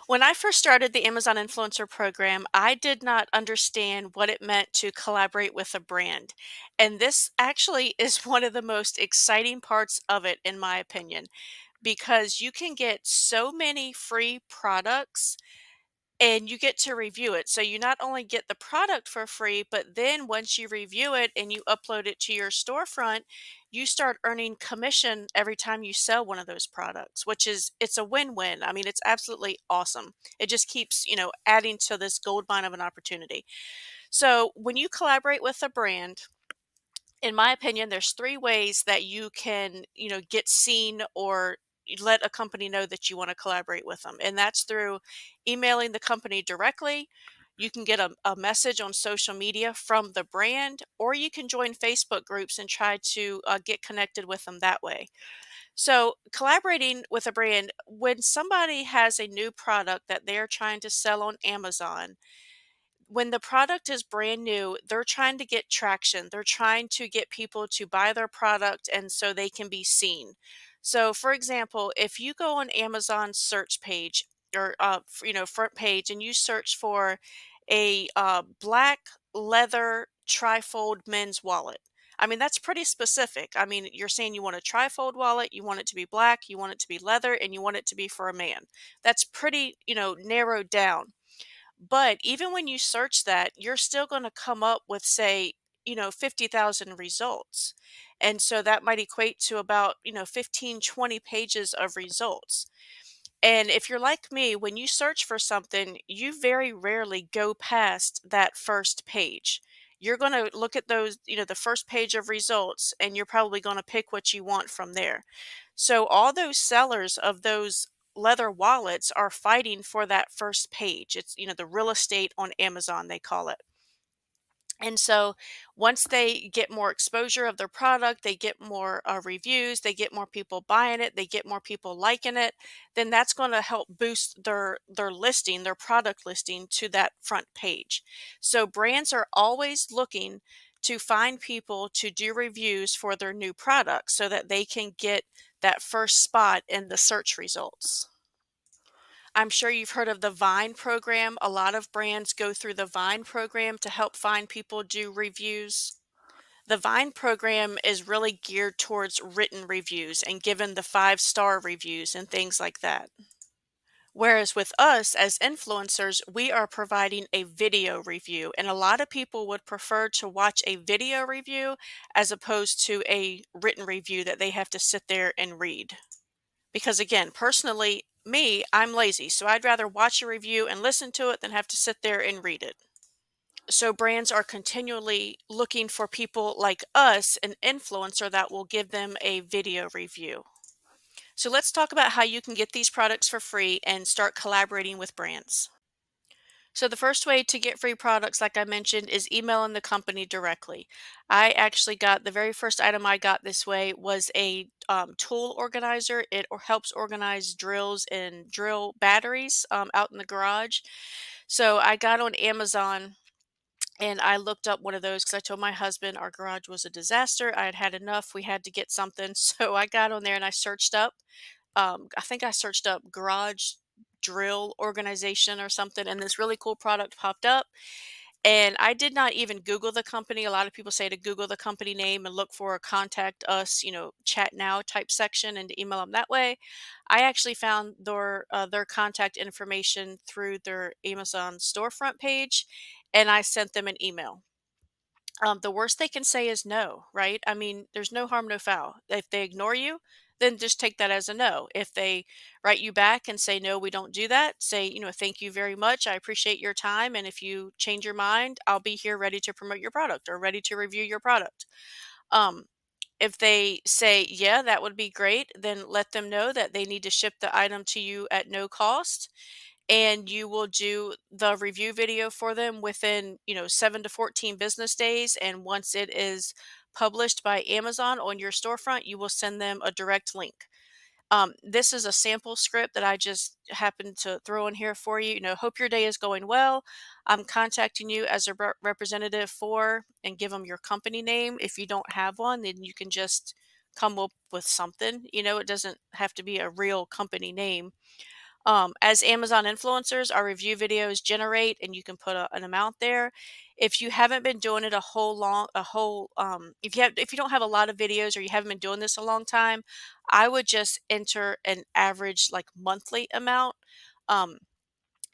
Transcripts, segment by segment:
When I first started the Amazon Influencer Program, I did not understand what it meant to collaborate with a brand. And this actually is one of the most exciting parts of it, in my opinion, because you can get so many free products and you get to review it. So you not only get the product for free, but then once you review it and you upload it to your storefront, you start earning commission every time you sell one of those products, which is it's a win-win. I mean, it's absolutely awesome. It just keeps, adding to this gold mine of an opportunity. So when you collaborate with a brand, in my opinion, there's three ways that you can, get seen or let a company know that you want to collaborate with them. And that's through emailing the company directly. You can get a message on social media from the brand, or you can join Facebook groups and try to get connected with them that way. So, collaborating with a brand, when somebody has a new product that they're trying to sell on Amazon, when the product is brand new, they're trying to get traction. They're trying to get people to buy their product and so they can be seen. So, for example, if you go on Amazon's search page or front page and you search for a black leather trifold men's wallet. I mean, that's pretty specific. I mean, you're saying you want a trifold wallet, you want it to be black, you want it to be leather, and you want it to be for a man. That's pretty, narrowed down. But even when you search that, you're still going to come up with, say, 50,000 results. And so that might equate to about, 15, 20 pages of results. And if you're like me, when you search for something, you very rarely go past that first page. You're going to look at those, the first page of results, and you're probably going to pick what you want from there. So all those sellers of those leather wallets are fighting for that first page. It's, the real estate on Amazon, they call it. And so once they get more exposure of their product, they get more reviews, they get more people buying it, they get more people liking it, then that's going to help boost their listing, their product listing to that front page. So brands are always looking to find people to do reviews for their new products so that they can get that first spot in the search results. I'm sure you've heard of the Vine program. A lot of brands go through the Vine program to help find people do reviews. The Vine program is really geared towards written reviews and given the 5-star reviews and things like that. Whereas with us as influencers, we are providing a video review, and a lot of people would prefer to watch a video review as opposed to a written review that they have to sit there and read. Because again, personally, me, I'm lazy, so I'd rather watch a review and listen to it than have to sit there and read it. So brands are continually looking for people like us, an influencer that will give them a video review. So let's talk about how you can get these products for free and start collaborating with brands. So the first way to get free products, like I mentioned, is emailing the company directly. I actually got the very first item I got this way was a tool organizer. It helps organize drills and drill batteries out in the garage. So I got on Amazon and I looked up one of those because I told my husband our garage was a disaster. I had had enough. We had to get something. So I got on there and I searched up. I think I searched up garage drill organization or something, and this really cool product popped up. And I did not even Google the company. A lot of people say to Google the company name and look for a contact us, chat now type section and to email them that way. I actually found their contact information through their Amazon storefront page, and I sent them an email. The worst they can say is no, right? I mean, there's no harm, no foul. If they ignore you, then just take that as a no. If they write you back and say, no, we don't do that, say, thank you very much. I appreciate your time. And if you change your mind, I'll be here ready to promote your product or ready to review your product. Um, if they say, yeah, that would be great, then let them know that they need to ship the item to you at no cost and you will do the review video for them within 7 to 14 business days, and once it is published by Amazon on your storefront, you will send them a direct link. This is a sample script that I just happened to throw in here for you. Hope your day is going well. I'm contacting you as a representative for, and give them your company name. If you don't have one, then you can just come up with something. It doesn't have to be a real company name. As Amazon influencers, our review videos generate, and you can put an amount there. If you haven't been doing it if you don't have a lot of videos or you haven't been doing this a long time, I would just enter an average like monthly amount. Um,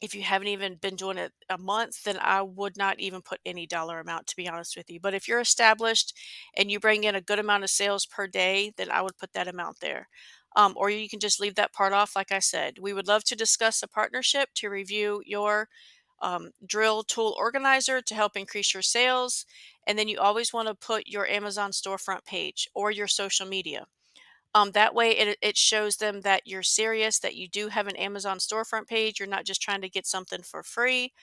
if you haven't even been doing it a month, then I would not even put any dollar amount, to be honest with you. But if you're established and you bring in a good amount of sales per day, then I would put that amount there. Or you can just leave that part off. Like I said, we would love to discuss a partnership to review your drill tool organizer to help increase your sales. And then you always want to put your Amazon storefront page or your social media. That way it shows them that you're serious, that you do have an Amazon storefront page. You're not just trying to get something for free.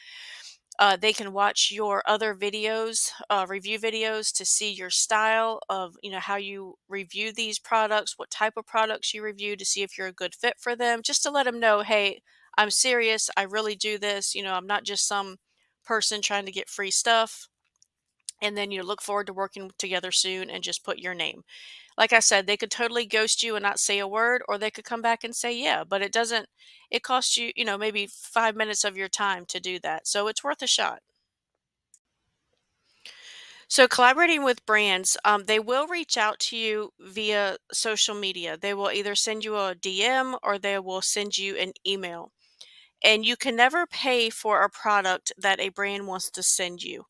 They can watch your other videos, review videos to see your style of, how you review these products, what type of products you review to see if you're a good fit for them, just to let them know, hey, I'm serious. I really do this. I'm not just some person trying to get free stuff. And then you look forward to working together soon and just put your name. Like I said, they could totally ghost you and not say a word, or they could come back and say, yeah, but it costs you, maybe 5 minutes of your time to do that. So it's worth a shot. So collaborating with brands, they will reach out to you via social media. They will either send you a DM or they will send you an email. And you can never pay for a product that a brand wants to send you.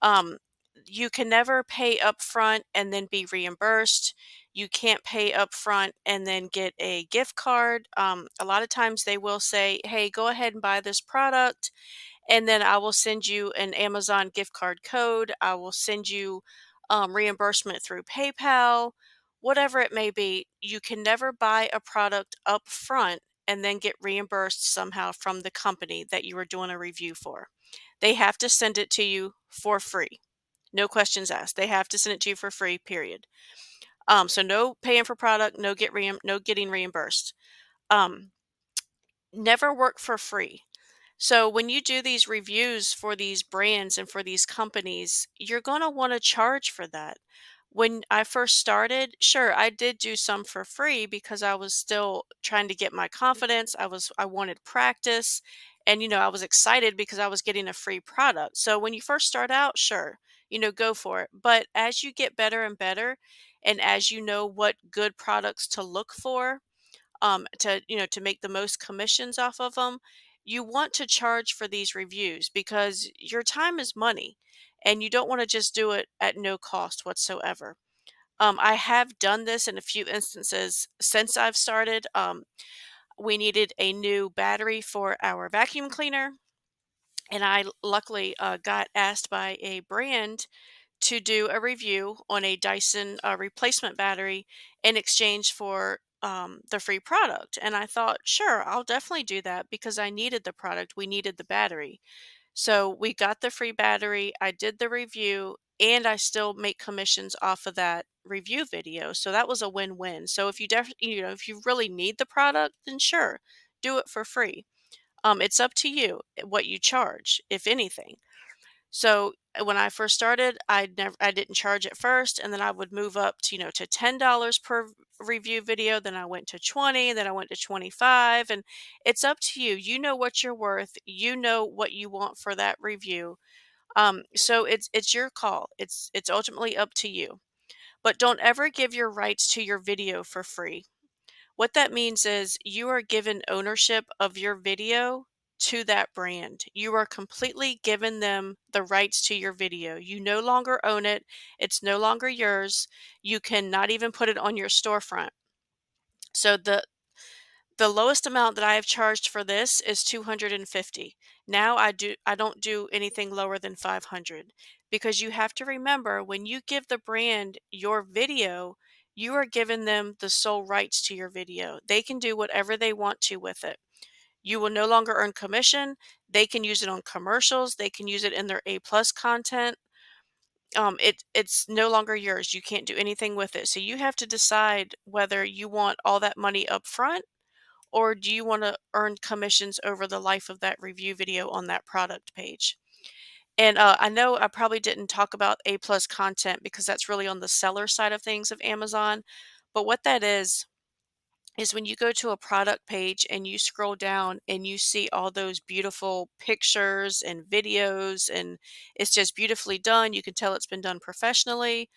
Um, you can never pay upfront and then be reimbursed. You can't pay upfront and then get a gift card. A lot of times they will say, hey, go ahead and buy this product, and then I will send you an Amazon gift card code. I will send you reimbursement through PayPal, whatever it may be. You can never buy a product upfront and then get reimbursed somehow from the company that you were doing a review for. They have to send it to you for free. No questions asked. They have to send it to you for free, period. So no paying for product, no getting reimbursed. Um, Never work for free. So when you do these reviews for these brands and for these companies, you're going to want to charge for that. When I first started, sure, I did do some for free because I was still trying to get my confidence. I wanted practice, and I was excited because I was getting a free product. So when you first start out, sure, go for it. But as you get better and better, and as you know what good products to look for, to make the most commissions off of them, you want to charge for these reviews because your time is money, and you don't want to just do it at no cost whatsoever. I have done this in a few instances since I've started. We needed a new battery for our vacuum cleaner, and I luckily got asked by a brand to do a review on a Dyson replacement battery in exchange for the free product. And I thought, sure, I'll definitely do that because I needed the product. We needed the battery. So we got the free battery. I did the review, and I still make commissions off of that review video. So that was a win-win. So if you really need the product, then sure, do it for free. It's up to you what you charge, if anything. So when I first started, I didn't charge at first, and then I would move up to to $10 per review video. Then I went to 20, then I went to 25, and it's up to you. You know what you're worth. You know what you want for that review. So it's your call. It's ultimately up to you. But don't ever give your rights to your video for free. What that means is you are given ownership of your video to that brand. You are completely given them the rights to your video. You no longer own it. It's no longer yours. You cannot even put it on your storefront. So the lowest amount that I have charged for this is 250. Now I don't do anything lower than 500, because you have to remember, when you give the brand your video, you are giving them the sole rights to your video. They can do whatever they want to with it. You will no longer earn commission. They can use it on commercials. They can use it in their A+ content. It's no longer yours. You can't do anything with it. So you have to decide whether you want all that money up front, or do you want to earn commissions over the life of that review video on that product page? And I know I probably didn't talk about A+ content because that's really on the seller side of things of Amazon. But what that is is when you go to a product page and you scroll down and you see all those beautiful pictures and videos, and it's just beautifully done. You can tell it's been done professionally.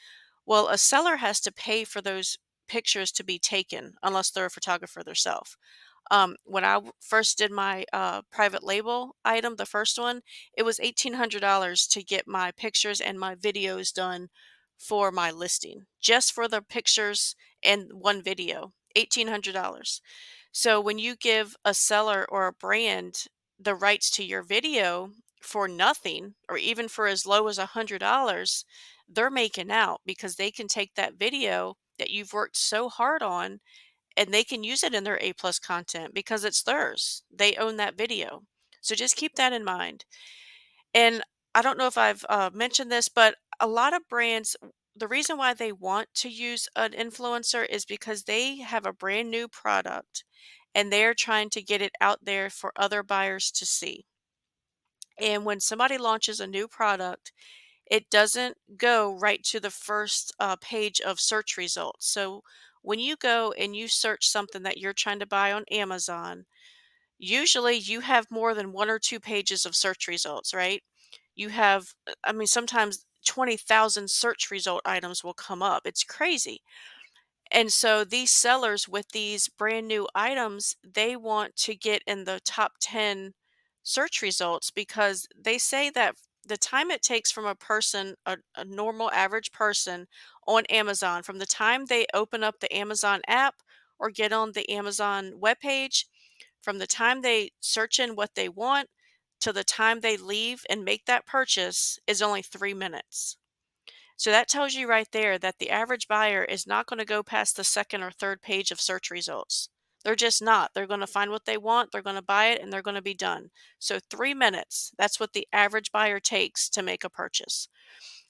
Well, a seller has to pay for those pictures to be taken unless they're a photographer themselves. When first did my private label item, the first one, it was $1,800 to get my pictures and my videos done for my listing, just for the pictures and one video. $1,800. So when you give a seller or a brand the rights to your video for nothing, or even for as low as $100, they're making out because they can take that video that you've worked so hard on and they can use it in their A plus content because it's theirs. They own that video. So just keep that in mind. And I don't know if I've mentioned this, but a lot of brands, the reason why they want to use an influencer is because they have a brand new product and they're trying to get it out there for other buyers to see. And when somebody launches a new product, it doesn't go right to the first page of search results. So when you go and you search something that you're trying to buy on Amazon, usually you have more than one or two pages of search results, right? You have, I mean, sometimes 20,000 search result items will come up. It's crazy. And so these sellers with these brand new items, they want to get in the top 10 search results because they say that the time it takes from a person, a normal average person on Amazon, from the time they open up the Amazon app or get on the Amazon webpage, from the time they search in what they want to the time they leave and make that purchase is only 3 minutes. So that tells you right there that the average buyer is not going to go past the second or third page of search results. They're just not. They're going to find what they want, they're going to buy it, and they're going to be done. So 3 minutes, that's what the average buyer takes to make a purchase.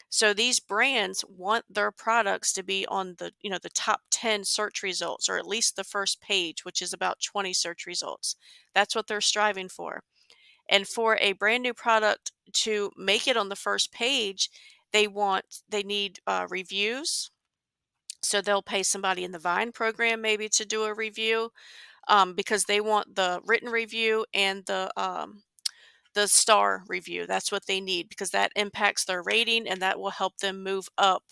So these brands want their products to be on the, the top 10 search results, or at least the first page, which is about 20 search results. That's what they're striving for. And for a brand new product to make it on the first page, they need reviews. So they'll pay somebody in the Vine program maybe to do a review, because they want the written review and the star review. That's what they need because that impacts their rating and that will help them move up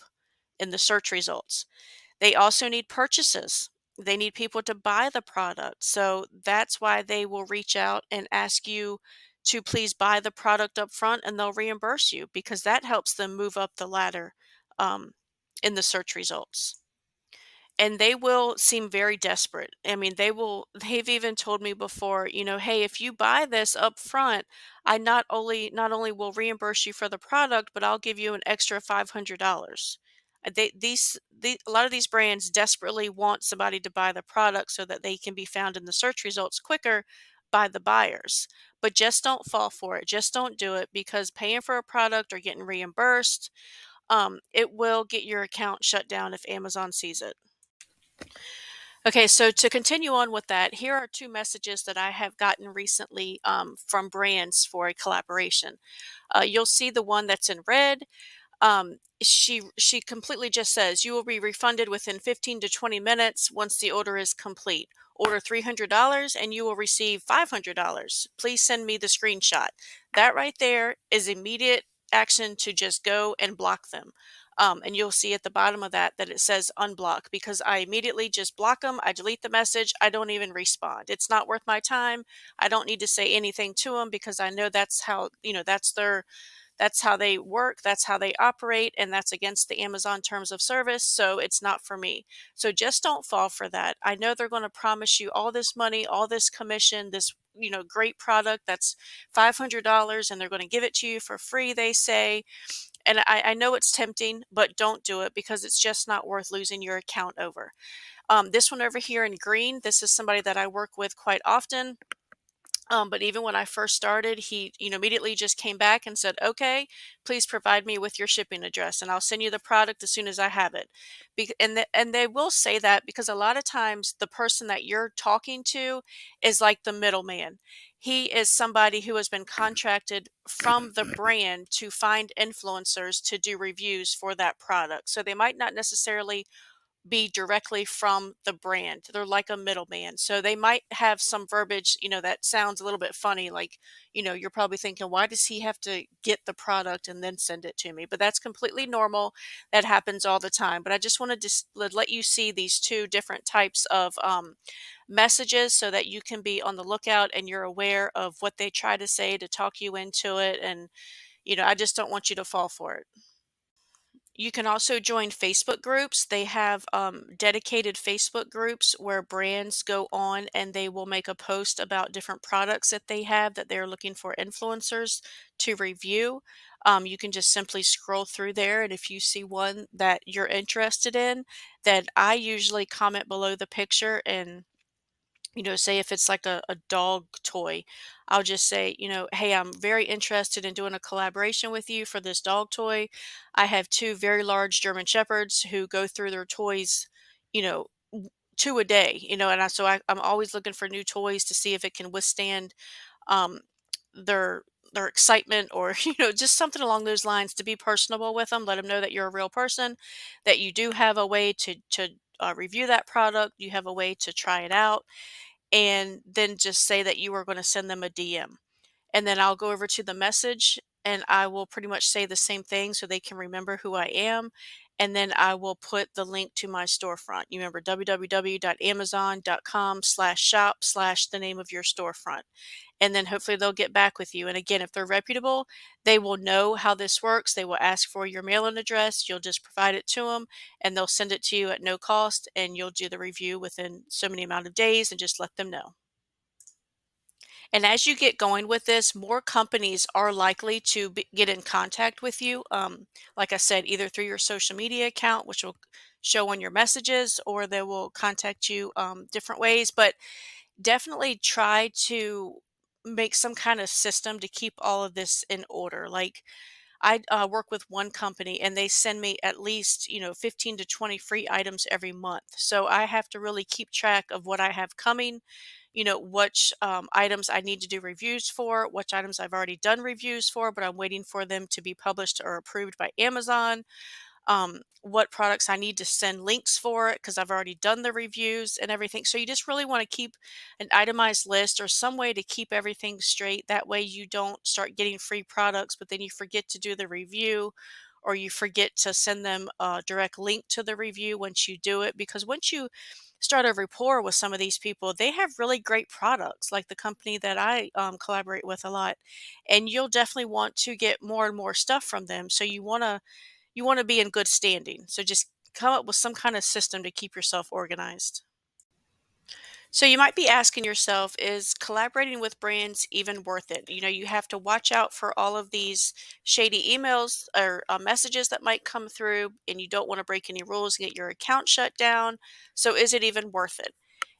in the search results. They also need purchases. They need people to buy the product. So that's why they will reach out and ask you to please buy the product up front and they'll reimburse you because that helps them move up the ladder um, in the search results. And they will seem very desperate. I mean, they've even told me before, hey, if you buy this up front, I not only will reimburse you for the product, but I'll give you an extra $500. A lot of these brands desperately want somebody to buy the product so that they can be found in the search results quicker by the buyers. But just don't fall for it. Just don't do it because paying for a product or getting reimbursed, it will get your account shut down if Amazon sees it. Okay, so to continue on with that, here are two messages that I have gotten recently from brands for a collaboration. You'll see the one that's in red. She completely just says you will be refunded within 15 to 20 minutes once the order is complete. Order $300 and you will receive $500. Please send me the screenshot. That right there is immediate action to just go and block them. And you'll see at the bottom of that it says unblock because I immediately just block them. I delete the message. I don't even respond. It's not worth my time. I don't need to say anything to them because I know that's how, that's how they work, that's how they operate, and that's against the Amazon terms of service, so it's not for me. So just don't fall for that. I know they're going to promise you all this money, all this commission, this great product that's $500, and they're going to give it to you for free, they say. And I know it's tempting, but don't do it because it's just not worth losing your account over. This one over here in green, this is somebody that I work with quite often. But even when I first started, he, immediately just came back and said, "Okay, please provide me with your shipping address, and I'll send you the product as soon as I have it." And they will say that because a lot of times the person that you're talking to is like the middleman. He is somebody who has been contracted from the brand to find influencers to do reviews for that product. So they might not necessarily be directly from the brand. They're like a middleman. So they might have some verbiage, that sounds a little bit funny. Like, you're probably thinking, why does he have to get the product and then send it to me? But that's completely normal. That happens all the time. But I just wanted to let you see these two different types of messages so that you can be on the lookout and you're aware of what they try to say to talk you into it. And, I just don't want you to fall for it. You can also join Facebook groups. They have dedicated Facebook groups where brands go on and they will make a post about different products that they have that they're looking for influencers to review. You can just simply scroll through there, and if you see one that you're interested in, then I usually comment below the picture and say if it's like a dog toy, I'll just say, hey, I'm very interested in doing a collaboration with you for this dog toy. I have two very large German Shepherds who go through their toys, you know, two a day, I'm always looking for new toys to see if it can withstand um, their excitement or just something along those lines to be personable with them. Let them know that you're a real person, that you do have a way to review that product, you have a way to try it out, and then just say that you are going to send them a DM. And then I'll go over to the message and I will pretty much say the same thing so they can remember who I am. And then I will put the link to my storefront. You remember www.amazon.com/shop/ the name of your storefront. And then hopefully they'll get back with you. And again, if they're reputable, they will know how this works. They will ask for your mailing address. You'll just provide it to them and they'll send it to you at no cost. And you'll do the review within so many amount of days and just let them know. And as you get going with this, more companies are likely to get in contact with you. Like I said, either through your social media account, which will show on your messages, or they will contact you different ways. But definitely try to make some kind of system to keep all of this in order. Like I work with one company and they send me at least, 15 to 20 free items every month. So I have to really keep track of what I have coming, which items I need to do reviews for, which items I've already done reviews for, but I'm waiting for them to be published or approved by Amazon, what products I need to send links for it because I've already done the reviews and everything. So you just really want to keep an itemized list or some way to keep everything straight. That way you don't start getting free products, but then you forget to do the review or you forget to send them a direct link to the review once you do it. Because once you start a rapport with some of these people, they have really great products, like the company that I collaborate with a lot. And you'll definitely want to get more and more stuff from them. So you want to be in good standing. So just come up with some kind of system to keep yourself organized. So you might be asking yourself, is collaborating with brands even worth it? You have to watch out for all of these shady emails or messages that might come through, and you don't want to break any rules and get your account shut down. So is it even worth it?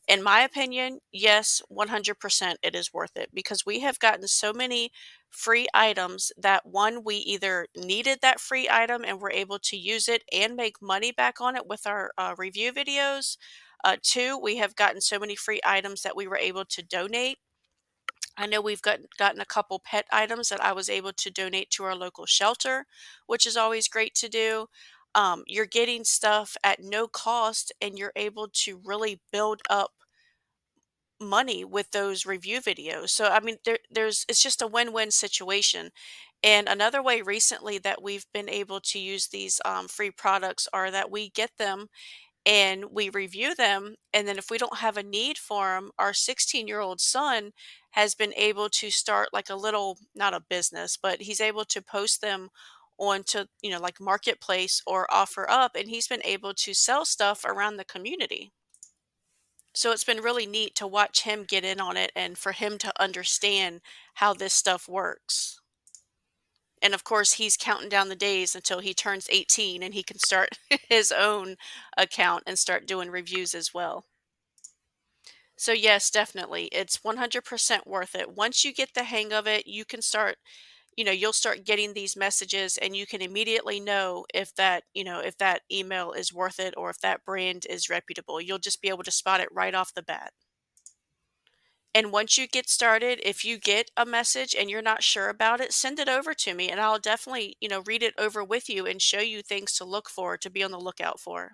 In my opinion, yes, 100% it is worth it because we have gotten so many free items that one, we either needed that free item and were able to use it and make money back on it with our review videos. Two, we have gotten so many free items that we were able to donate. I know we've gotten a couple pet items that I was able to donate to our local shelter, which is always great to do. You're getting stuff at no cost and you're able to really build up money with those review videos. So I mean there's it's just a win-win situation. And another way recently that we've been able to use these free products are that we get them and we review them, and then if we don't have a need for them, our 16-year-old son has been able to start like a little, not a business, but he's able to post them onto, like marketplace or offer up, and he's been able to sell stuff around the community. So it's been really neat to watch him get in on it and for him to understand how this stuff works. And of course, he's counting down the days until he turns 18 and he can start his own account and start doing reviews as well. So yes, definitely. It's 100% worth it. Once you get the hang of it, you can start, you'll start getting these messages and you can immediately know if that email is worth it or if that brand is reputable. You'll just be able to spot it right off the bat. And once you get started, if you get a message and you're not sure about it, send it over to me and I'll definitely, read it over with you and show you things to look for, to be on the lookout for.